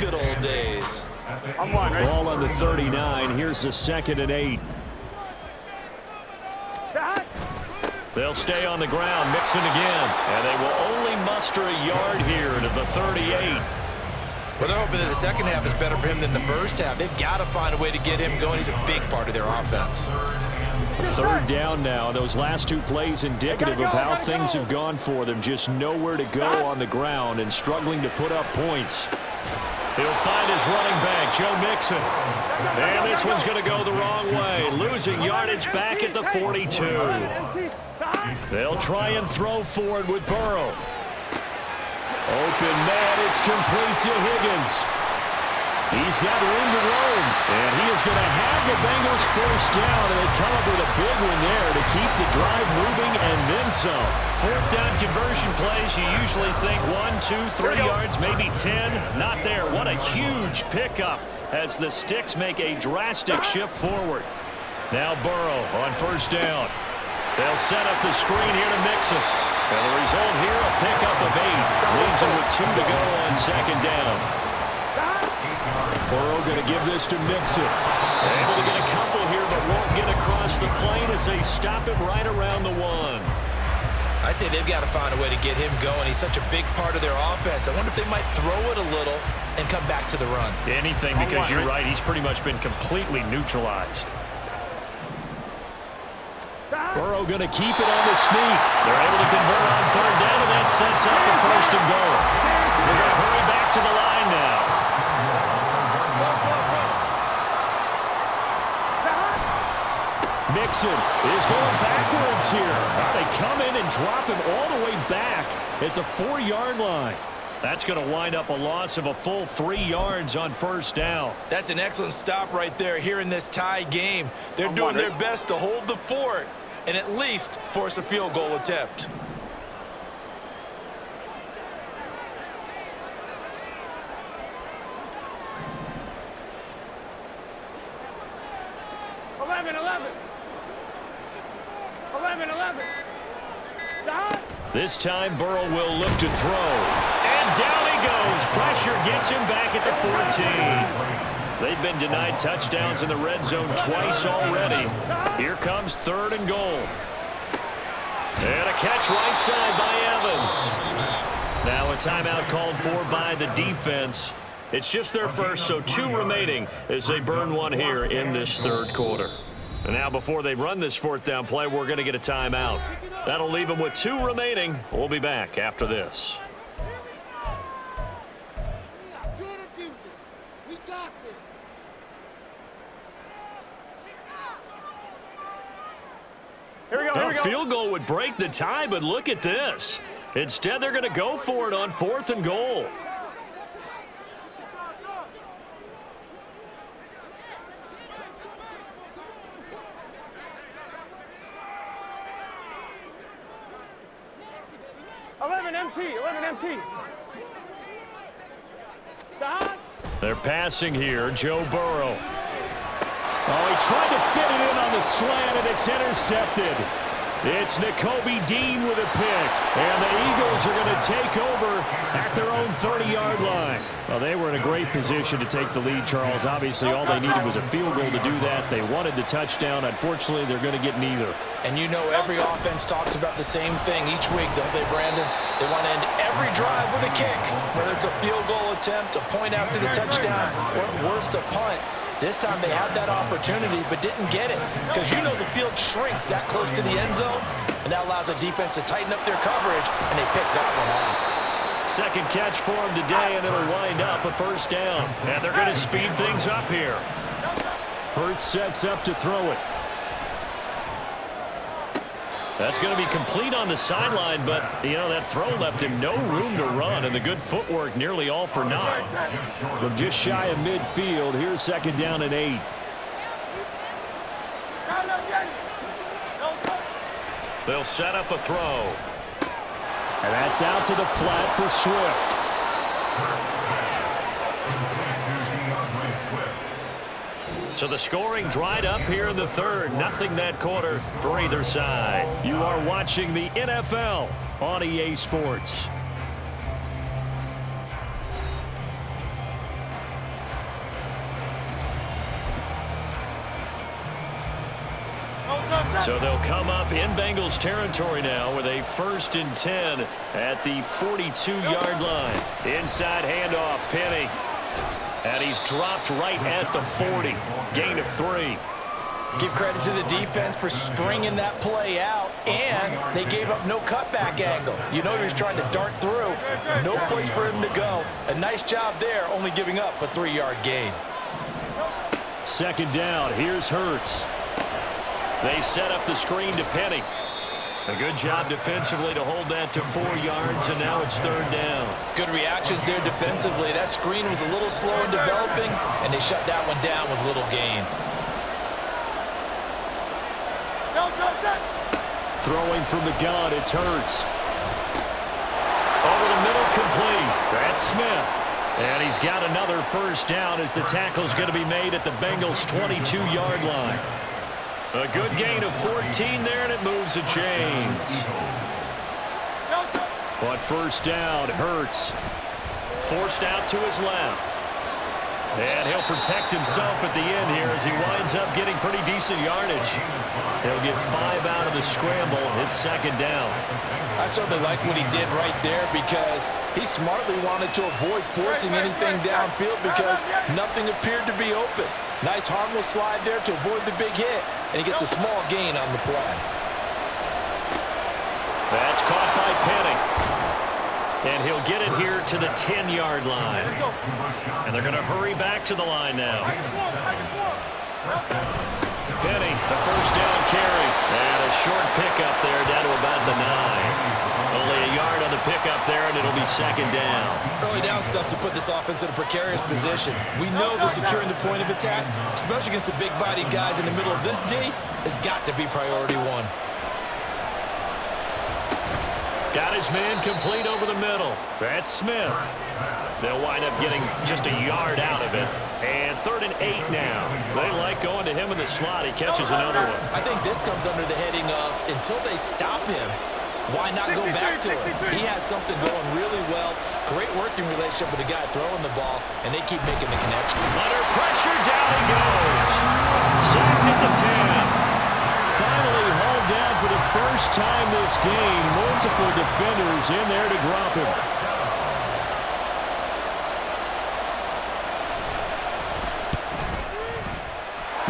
good old days. Ball on the 39. Here's the 2nd and 8. They'll stay on the ground, mixing again, and they will only muster a yard here to the 38. Well, they're hoping that the second half is better for him than the first half. They've got to find a way to get him going. He's a big part of their offense. 3rd down now. Those last 2 plays indicative of how things have gone for them. Just nowhere to go on the ground and struggling to put up points. He'll find his running back, Joe Mixon. And this one's going to go the wrong way. Losing yardage back at the 42. They'll try and throw forward with Burrow. Open man, it's complete to Higgins. He's got room to roam, and he is going to have the Bengals first down, and they come up with a big one there to keep the drive moving and then some. 4th down conversion plays, you usually think 1, 2, 3 yards, maybe 10. Not there. What a huge pickup as the Sticks make a drastic shift forward. Now Burrow on 1st down. They'll set up the screen here to Mixon. And the result here, a pickup of 8. Leaves him with 2 to go on 2nd down. Burrow going to give this to Mixon. Able to get a couple here, but won't get across the plane as they stop him right around the 1. I'd say they've got to find a way to get him going. He's such a big part of their offense. I wonder if they might throw it a little and come back to the run. Anything, because you're right. He's pretty much been completely neutralized. Burrow going to keep it on the sneak. They're able to convert on 3rd down, and that sets up the 1st and goal. They're going to hurry back to the line now. Mixon is going backwards here. They come in and drop him all the way back at the 4-yard line. That's going to wind up a loss of a full 3 yards on 1st down. That's an excellent stop right there here in this tie game. They're doing their best to hold the fort and at least force a field goal attempt. This time Burrow will look to throw. And down he goes. Pressure gets him back at the 14. They've been denied touchdowns in the red zone twice already. Here comes 3rd and goal. And a catch right side by Evans. Now a timeout called for by the defense. It's just their first, so 2 remaining as they burn 1 here in this 3rd quarter. And now before they run this 4th down play, we're going to get a timeout. That'll leave them with 2 remaining. We'll be back after this. A field goal would break the tie, but look at this. Instead, they're going to go for it on 4th and goal. MT. Stop. They're passing here, Joe Burrow. Oh, he tried to fit it in on the slant, and it's intercepted. It's Nakobe Dean with a pick, and the Eagles are going to take over at their own 30-yard line. Well, they were in a great position to take the lead, Charles. Obviously, all they needed was a field goal to do that. They wanted the touchdown. Unfortunately, they're going to get neither. And you know every offense talks about the same thing each week, don't they, Brandon? They want to end every drive with a kick, whether it's a field goal attempt, a point after the touchdown, or at worst, a punt. This time they had that opportunity but didn't get it because you know the field shrinks that close to the end zone, and that allows the defense to tighten up their coverage, and they picked that one off. Second catch for him today, and it'll wind up a 1st down. And they're going to speed things up here. Hurts sets up to throw it. That's going to be complete on the sideline, but, you know, that throw left him no room to run, and the good footwork nearly all for naught. From just shy of midfield, here's 2nd down and 8. They'll set up a throw. And that's out to the flat for Swift. So the scoring dried up here in the 3rd. Nothing that quarter for either side. You are watching the NFL on EA Sports. So they'll come up in Bengals territory now with a 1st and 10 at the 42-yard line. Inside handoff, Penny. And he's dropped right at the 40. Gain of 3. Give credit to the defense for stringing that play out, and they gave up no cutback angle. You know he was trying to dart through. No place for him to go. A nice job there, only giving up a 3-yard gain. 2nd down. Here's Hurts. They set up the screen to Penny. A good job defensively to hold that to 4 yards, and now it's 3rd down. Good reactions there defensively. That screen was a little slow in developing, and they shut that one down with little gain. Throwing from the gun, it's Hurts. Over the middle, complete. That's Smith. And he's got another 1st down as the tackle's going to be made at the Bengals' 22-yard line. A good gain of 14 there, and it moves the chains. But 1st down, Hurts. Forced out to his left. And he'll protect himself at the end here as he winds up getting pretty decent yardage. He'll get 5 out of the scramble. It's 2nd down. I certainly like what he did right there because he smartly wanted to avoid forcing anything downfield because nothing appeared to be open. Nice harmless slide there to avoid the big hit, and he gets a small gain on the play. That's caught by Penny. And he'll get it here to the 10-yard line. And they're going to hurry back to the line now. Penny, the 1st down carry. And a short pickup there down to about the 9. Only a yard on the pickup there, and it'll be 2nd down. Early down stuff's to put this offense in a precarious position. We know that securing the point of attack, especially against the big-bodied guys in the middle of this D, has got to be priority 1. Got his man complete over the middle. That's Smith. They'll wind up getting just a yard out of it. And 3rd and 8 now. They like going to him in the slot. He catches another one. I think this comes under the heading of until they stop him, why not go back to him? He has something going really well. Great working relationship with the guy throwing the ball, and they keep making the connection. Under pressure, down he goes. Sacked at the 10. Finally hauled down for the 1st time this game. Multiple defenders in there to drop him.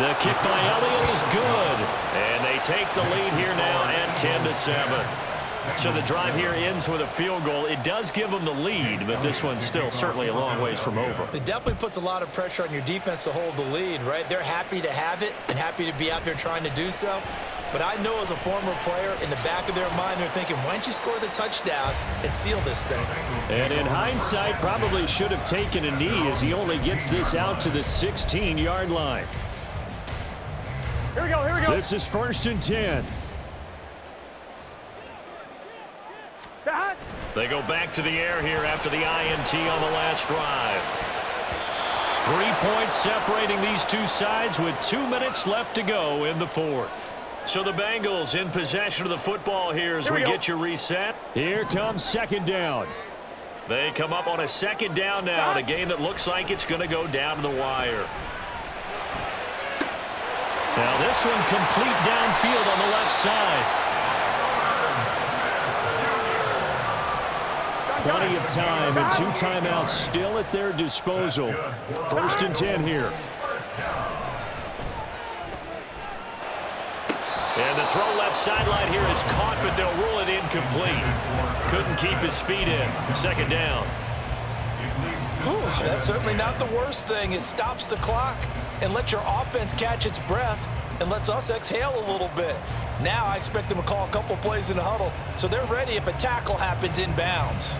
The kick by Elliott is good. And they take the lead here now at 10-7. So the drive here ends with a field goal. It does give them the lead, but this one's still certainly a long ways from over. It definitely puts a lot of pressure on your defense to hold the lead, right? They're happy to have it and happy to be out there trying to do so. But I know as a former player, in the back of their mind, they're thinking, why don't you score the touchdown and seal this thing? And in hindsight, probably should have taken a knee as he only gets this out to the 16-yard line. Here we go, here we go. This is 1st and 10. They go back to the air here after the INT on the last drive. 3 points separating these two sides with 2 minutes left to go in the 4th. So the Bengals in possession of the football here as we get you reset. Here comes 2nd down. They come up on a 2nd down now in a game that looks like it's going to go down to the wire. Now this one complete downfield on the left side. Plenty of time and 2 timeouts still at their disposal. 1st and 10 here. And the throw left sideline here is caught, but they'll rule it incomplete. Couldn't keep his feet in. 2nd down. That's certainly not the worst thing. It stops the clock and lets your offense catch its breath and lets us exhale a little bit. Now I expect them to call a couple plays in the huddle so they're ready if a tackle happens inbounds.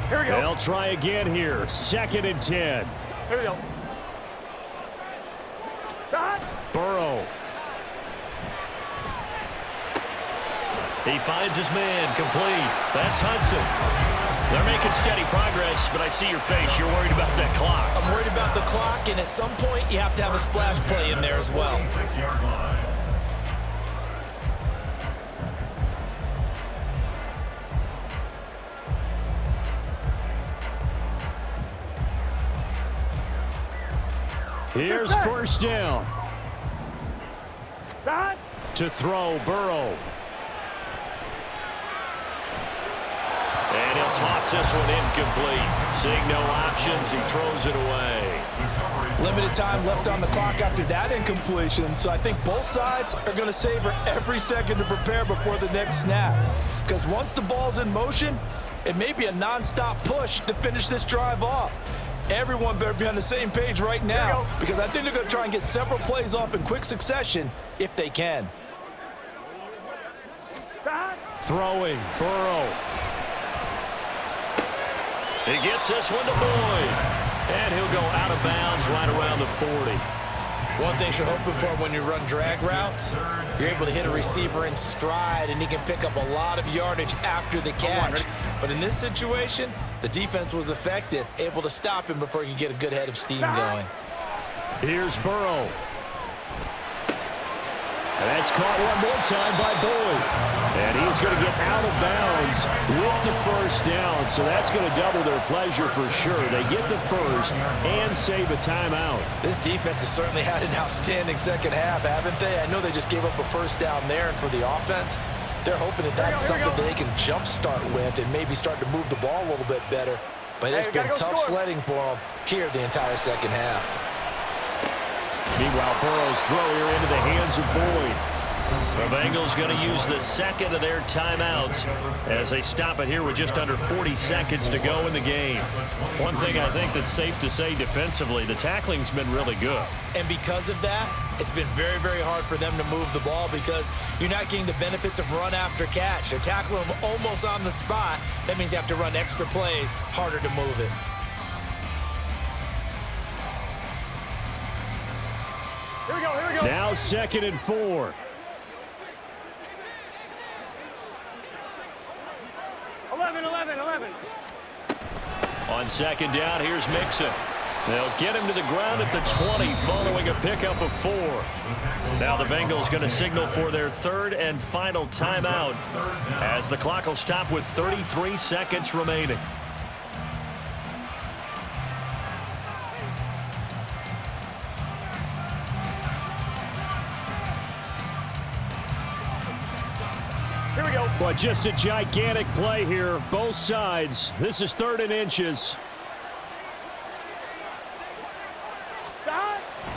Here we go. They'll try again here. 2nd and 10. Here we go. Burrow. He finds his man complete. That's Hudson. They're making steady progress, but I see your face. You're worried about that clock. I'm worried about the clock, and at some point you have to have a splash play in there as well. Here's first down. To throw, Burrow. And he'll toss this one incomplete. Seeing no options, he throws it away. Limited time left on the clock after that incompletion, so I think both sides are going to savor every second to prepare before the next snap. Because once the ball's in motion, it may be a non-stop push to finish this drive off. Everyone better be on the same page right now, because I think they're going to try and get several plays off in quick succession if they can. Throwing, Burrow. He gets this one to Boyd. And he'll go out of bounds right around the 40. One thing you're hoping for when you run drag routes, you're able to hit a receiver in stride, and he can pick up a lot of yardage after the catch. But in this situation, the defense was effective, able to stop him before he could get a good head of steam going. Here's Burrow. And that's caught one more time by Boyd. And he's going to get out of bounds with the first down. So that's going to double their pleasure for sure. They get the first and save a timeout. This defense has certainly had an outstanding second half, haven't they? I know they just gave up a first down there, and for the offense, they're hoping that that's something that they can jumpstart with and maybe start to move the ball a little bit better. But it's been tough sledding for them here the entire second half. Meanwhile, Burrow's throw here into the hands of Boyd. The Bengals going to use the second of their timeouts as they stop it here with just under 40 seconds to go in the game. One thing I think that's safe to say defensively, the tackling's been really good. And because of that, it's been very, very hard for them to move the ball because you're not getting the benefits of run after catch. They're tackling them almost on the spot. That means you have to run extra plays, harder to move it. Here we go. Now 2nd and 4. 11. On 2nd down, here's Mixon. They'll get him to the ground at the 20 following a pickup of 4. Now the Bengals going to signal for their 3rd and final timeout as the clock will stop with 33 seconds remaining. Here we go. But just a gigantic play here, both sides. This is 3rd and inches.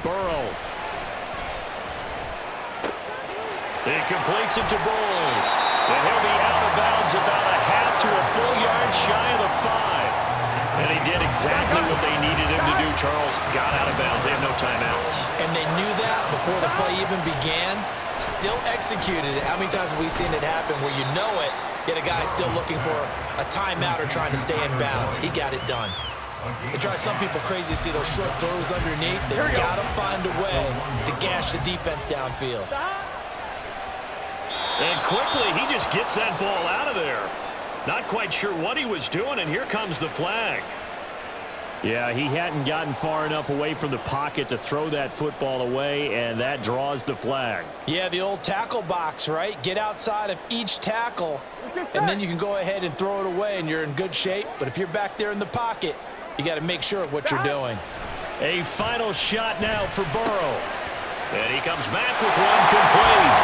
Burrow. He completes it to Boyd. And he'll be out of bounds about a half to a full yard shy of the 5. And he did exactly what they needed him to do, Charles. Got out of bounds. They have no timeouts. And they knew that before the play even began. Still executed it. How many times have we seen it happen where you know it, yet a guy still looking for a timeout or trying to stay in bounds? He got it done. It drives some people crazy to see those short throws underneath. They've got to find a way to gash the defense downfield. And quickly, he just gets that ball out of there. Not quite sure what he was doing, and here comes the flag. Yeah, he hadn't gotten far enough away from the pocket to throw that football away, and that draws the flag. Yeah, the old tackle box, right? Get outside of each tackle, and then you can go ahead and throw it away, and you're in good shape. But if you're back there in the pocket, you got to make sure of what you're doing. A final shot now for Burrow. And he comes back with one complete.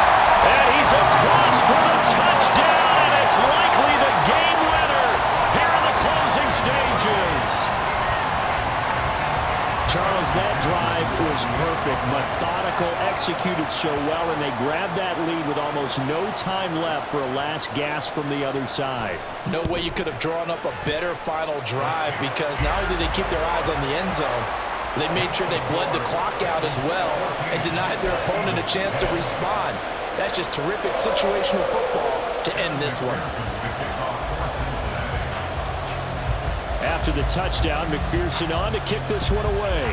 And he's across for the touchdown, and it's likely the game winner here in the closing stages. Charles, that drive was perfect, methodical, executed so well, and they grabbed that lead with almost no time left for a last gasp from the other side. No way you could have drawn up a better final drive because not only did they keep their eyes on the end zone, they made sure they bled the clock out as well and denied their opponent a chance to respond. That's just terrific situational football to end this one. After the touchdown, McPherson on to kick this one away.